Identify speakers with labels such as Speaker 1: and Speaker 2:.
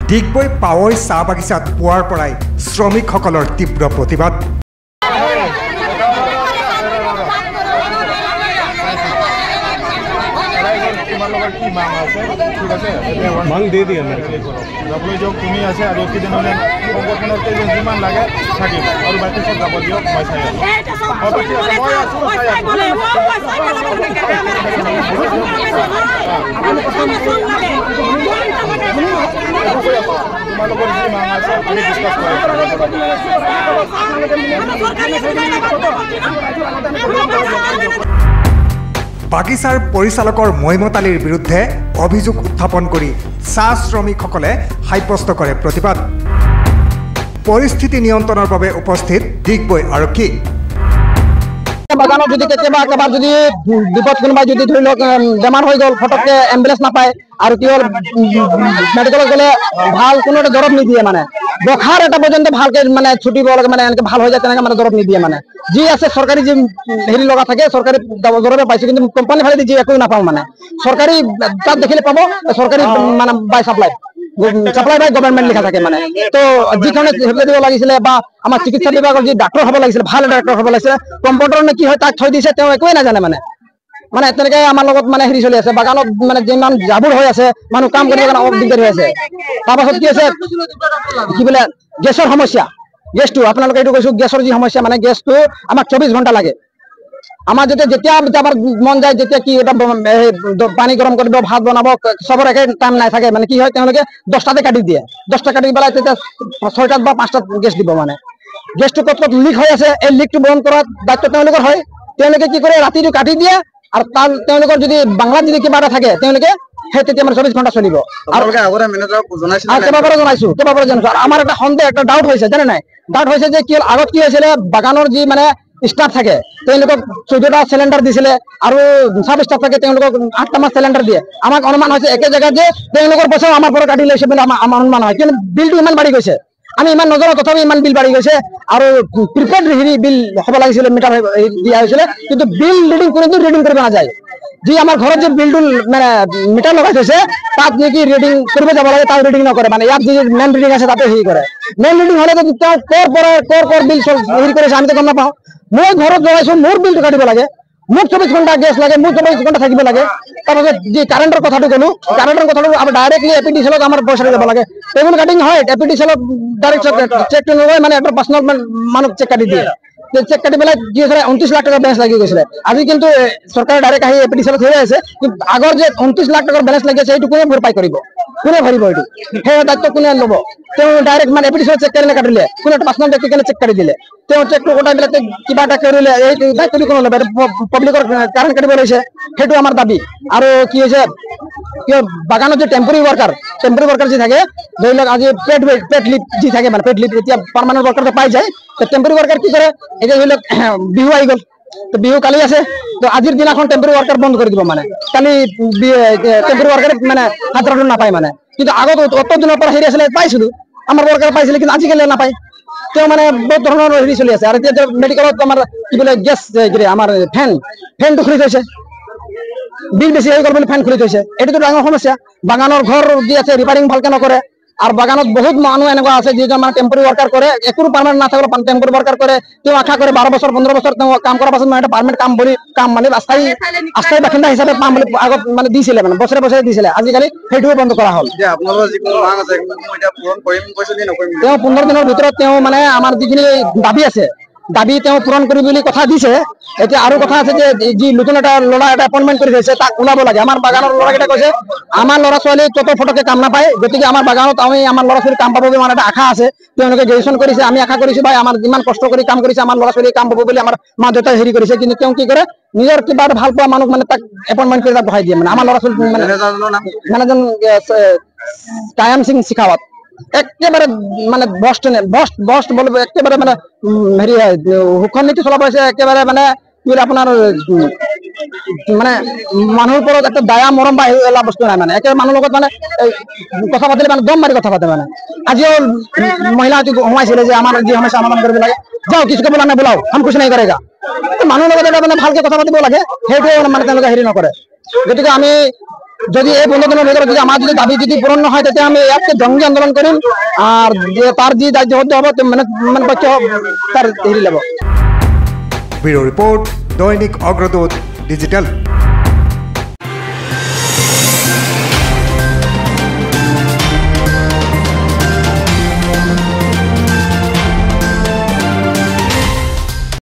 Speaker 1: ডিগবৈ পাৱৈ চাহ বাগিচাত পুৱাৰ পৰাই শ্ৰমিকসকলৰ তীব্ৰ প্ৰতিবাদ।
Speaker 2: मांग दे दिया मैं
Speaker 3: যাবলৈ দিয়ক তুমি আছে আৰু একেদিনলৈ সংগঠনৰ কেইজন যিমান লাগে থাকিব আৰু বাকী চব যাব দিয়ক মই চাই তোমালোকৰ যি মাং আছে আমি ডিছকাছ কৰিম।
Speaker 1: বাগিচাৰ পৰিচালকৰ মৈমতালিৰ বিৰুদ্ধে অভিযোগ উত্থাপন কৰি চাহ শ্ৰমিকসকলে সাব্যস্ত কৰে প্ৰতিবাদ। পৰিস্থিতি নিয়ন্ত্ৰণৰ বাবে উপস্থিত ডিগবৈ আৰক্ষী।
Speaker 4: বাগানত যদি কেতিয়াবা যদি বিপদ কোনোবাই যদি ধৰি লওক বেমাৰ হৈ গ'ল ফটককে এম্বুলেন্স নাপায় আৰু কি হ'ল মেডিকেলত গ'লে ভাল কোনো এটা দৰৱ নিদিয়ে মানে বখাৰ এটা পৰ্যন্ত ভালকে মানে ছুটিব লাগে মানে এনেকে ভাল হৈ যায় তেনেকে মানে দৰৱ নিদিয়ে মানে যি আছে চৰকাৰী যি হেৰি লগা থাকে চৰকাৰী দৰৱে পাইছো কিন্তু কোম্পানী ফালে যি একো নাপাওঁ মানে চৰকাৰী তাত দেখিলে পাব চৰকাৰী মানে বাই চাপ্লাই বাই গভৰ্ণমেণ্ট লিখা থাকে মানে তো যিখনে দিব লাগিছিলে বা আমাৰ চিকিৎসা বিভাগৰ যি ডাক্তৰ হ'ব লাগিছিলে ভাল ডাক্তৰ হ'ব লাগিছিলে কম্পাউণ্ডাৰ নে কি হয় তাক থৈ দিছে তেওঁ একোৱে নাজানে মানে তেনেকে আমাৰ লগত মানে হেৰি চলি আছে বাগানত মানে যিমান জাবুৰ হৈ আছে মানুহ কাম কৰিব কাৰণে অলপ দিগদাৰ হৈ আছে তাৰপাছত কি আছে কি বোলে গেছৰ সমস্যা গেছটো আপোনালোকে এইটো কৈছো গেছৰ যি সমস্যা মানে গেছটো আমাক 24 ঘণ্টা লাগে আমাৰ যেতিয়া আমাৰ মন যায় যেতিয়া কি এটা পানী গৰম কৰিব ভাত বনাব সবৰ একে টাইম নাই থাকে মানে কি হয় তেওঁলোকে 10টাতে কাটি দিয়ে 10টা কাটি পেলাই তেতিয়া 6টাত বা 5টাত গেছ দিব মানে গেছটো কত লিক হৈ আছে এই লিকটো বন্ধ কৰাৰ দায়িত্ব তেওঁলোকৰ হয় তেওঁলোকে কি কৰে ৰাতিটো কাটি দিয়ে আৰু তেওঁলোকৰ যদি বাংলাত যদি কিবা এটা থাকে তেওঁলোকে সেই তেতিয়া মানে 24 ঘণ্টা চলিব আৰু আগতে মেনেজাৰক জনাইছিল কেইবাবাৰ জনাইছো আৰু আমাৰ এটা সন্দেহ একটা ডাউট হৈছে জানে নাই ডাউট হৈছে যে কি আগত কি হৈছিলে বাগানৰ যি মানে ষ্টাফ থাকে তেওঁলোকক 14টা সিলিন্ডাৰ দিছিলে আৰু সাব ষ্টাফ থাকে তেওঁলোকক 8টা মান সিলিন্ডাৰ দিয়ে আমাক অনুমান হৈছে একে জায়গাত যে তেওঁলোকৰ পইচা আমাৰ পৰা কাটি লৈছে বুলি আমাৰ অনুমান হয় কিন্তু বিলটো ইমান বাঢ়ি গৈছে আমি ইমান নজনা তথাপি ইমান বিল বাঢ়ি গৈছে আৰু প্ৰিপেড হেৰি বিল হ'ব লাগিছিল মিটাৰ দিয়া হৈছিলে কিন্তু বিল ৰিডিং কোনোদিন ৰিডিং কৰিব নাযায় যি আমাৰ ঘৰত যে বিলটো মানে মিটাৰ লগাই থৈছে তাত নেকি ৰিডিং কৰিব যাব লাগে তাত ৰিডিং নকৰে মানে ইয়াত যি মেইন ৰিডিং আছে তাতে হেৰি কৰে মেইন ৰিডিং হ'লে তো কৰ বিল হেৰি কৰিছে আমি তো গম নাপাওঁ মই ঘৰত জনাইছো মোৰ বিলটো কাটিব লাগে মোক 24 ঘণ্টা গেছ লাগে মোক 24 ঘণ্টা থাকিব লাগে তাৰপাছত যি কাৰেণ্টৰ কথাটো ক'লো কাৰেণ্টৰ কথাটো আমাৰ ডাইৰেক্টলি এপিডিচিএলত আমাৰ পইচা দিব লাগে টেবুল কাটিং হয় এপিডিচিএলত ডাইৰেক্ট চেক নকৰে মানে এটা পাৰ্চনেল মানুহ চেক কাটি দিয়ে চেক কাটি পেলাই যি 29 লাখ টকা বেলেঞ্চ লাগি গৈছিলে আজি কিন্তু চৰকাৰে ডাইৰেক্ট আহি এপিডিচিএলত হৈ আছে কিন্তু আগৰ যে 29 লাখ টকাৰ বেলেঞ্চ লাগি আছে এইটো কোনে ভৰপাই কৰিব কোনে ভৰিব এইটো সেই দায়িত্ব কোনে ল'ব তেওঁ ডাইৰেক্ট মানে এপিডিচিএলত চেক কৰিলে কাটিলে কোনো এটা পাৰ্চনেল ব্যক্তি কেনে চেক কাটি দিলে তেওঁ চেকটো কটাই পেলাই কিবা এটা কৰিলে এই দায়িত্বটো কোনে ল'ব পাব্লিকৰ কাৰেণ্ট কাটিব লৈছে সেইটো আমাৰ দাবী আৰু কি হৈছে বাগানত যে টেম্পৰাৰী ৱৰ্কাৰ যি থাকে ধৰি লওক আজি পেড লিভ যি থাকে মানে পেড লিভ এতিয়া পাৰ্মানেণ্ট ৱৰ্কাৰ পাই যায় টেম্পৰাৰী ৱৰ্কাৰ কি কৰে এতিয়া ধৰি লওক বিহু আহি গ'ল তো বিহু কালি আছে তো আজিৰ দিনাখন টেম্পৰাৰী ৱৰ্কাৰ বন্ধ কৰি দিব মানে কালি টেম্পৰাৰী ৱৰ্কাৰ মানে হাজিৰাটো নাপায় মানে কিন্তু আগত অত দিনৰ পৰা হেৰি আছিলে পাইছিলো আমাৰ ৱৰ্কাৰ পাইছিলে কিন্তু আজিকালি নাপায় তেওঁ মানে বহুত ধৰণৰ হেৰি চলি আছে আৰু এতিয়া মেডিকেলত আমাৰ কি বোলে গেছ আমাৰ ফেনটো খুলি থৈছে বিল বেছি হৈ গ'ল বুলি ফেন খুলি থৈছে এইটোতো ডাঙৰ সমস্যা বাগানৰ ঘৰ যি আছে ৰিপেয়াৰিং ভালকে নকৰে আৰু বাগানত বহুত মানুহ এনেকুৱা আছে যিজন মানে টেম্পৰাৰী ৱৰ্কাৰ কৰে একো পাৰ্মানেণ্ট নাথাকিলেও টেম্পৰাৰী ৱৰ্কাৰ কৰে তেওঁ আশা কৰে 12 বছৰ 15 বছৰ তেওঁ কাম কৰাৰ পাছত মানে এটা পাৰ্মানেণ্ট কাম মানে আস্থায়ী বাসিন্দা হিচাপে পাম বুলি আগত মানে দিছিলে মানে বছৰে দিছিলে আজিকালি সেইটোও বন্ধ কৰা হ'ল তেওঁ 15 দিনৰ ভিতৰত তেওঁ মানে আমাৰ যিখিনি দাবী তেওঁ পূৰণ কৰি বুলি কথা দিছে এতিয়া আৰু কথা আছে যে যি নতুন এটা ল'ৰা এটা এপইণ্টমেণ্ট কৰি থৈছে তাক ওলাব লাগে আমাৰ বাগানৰ ল'ৰাকেইটা কৈছে আমাৰ ল'ৰা ছোৱালী তত ফটকে কাম নাপায় গতিকে আমাৰ বাগানত আমি আমাৰ ল'ৰা ছোৱালী কাম পাব বুলি মানে এটা আশা আছে তেওঁলোকে গ্ৰেজুৱেশ্যন কৰিছে আমি আশা কৰিছো ভাই আমাৰ যিমান কষ্ট কৰি কাম কৰিছে আমাৰ ল'ৰা ছোৱালী কাম পাব বুলি আমাৰ মা দেউতাই হেৰি কৰিছে কিন্তু তেওঁ কি কৰে নিজৰ কিবা এটা ভাল পোৱা মানুহ মানে তাক এপইণ্টমেণ্ট কৰি তাক বহাই দিয়ে মানে আমাৰ ল'ৰা ছোৱালী মানে মেনেজাৰ কায়াম সিং শিখাৱত একেবাৰে মানে বস্ত বলিব একেবাৰে মানে হেৰি সুখন নীতি চলাব হৈছে একেবাৰে মানে কি আপোনাৰ মানে মানুহৰ ওপৰত একটা দয়া মৰম বা এলা বস্তু নাই মানে একেবাৰে মানুহৰ লগত মানে কথা পাতিলে মানে দম মাৰি কথা পাতে মানে আজিও মহিলা সোমাইছিলে যে আমাৰ যি সমস্যা সমাধান কৰিব লাগে যাও কিছু বোলা নাই বোলাও হাম কুছ নাই কৰেগা মানুহৰ লগত এটা মানে ভালকে কথা পাতিব লাগে সেইটোৱে মানে তেওঁলোকে হেৰি নকৰে গতিকে আমি যদি এই 15 দিনের ভিতরে যদি আমার যদি দাবি যদি পূরণ না হয় তাতে আমি একটা জঙ্গি আন্দোলন করিম আর যে তার যে দায়িত্ব হতে হবে মানে পক্ষ তার হেরি নেব।
Speaker 1: ব্যুরো রিপোর্ট, দৈনিক অগ্রদূত ডিজিটাল।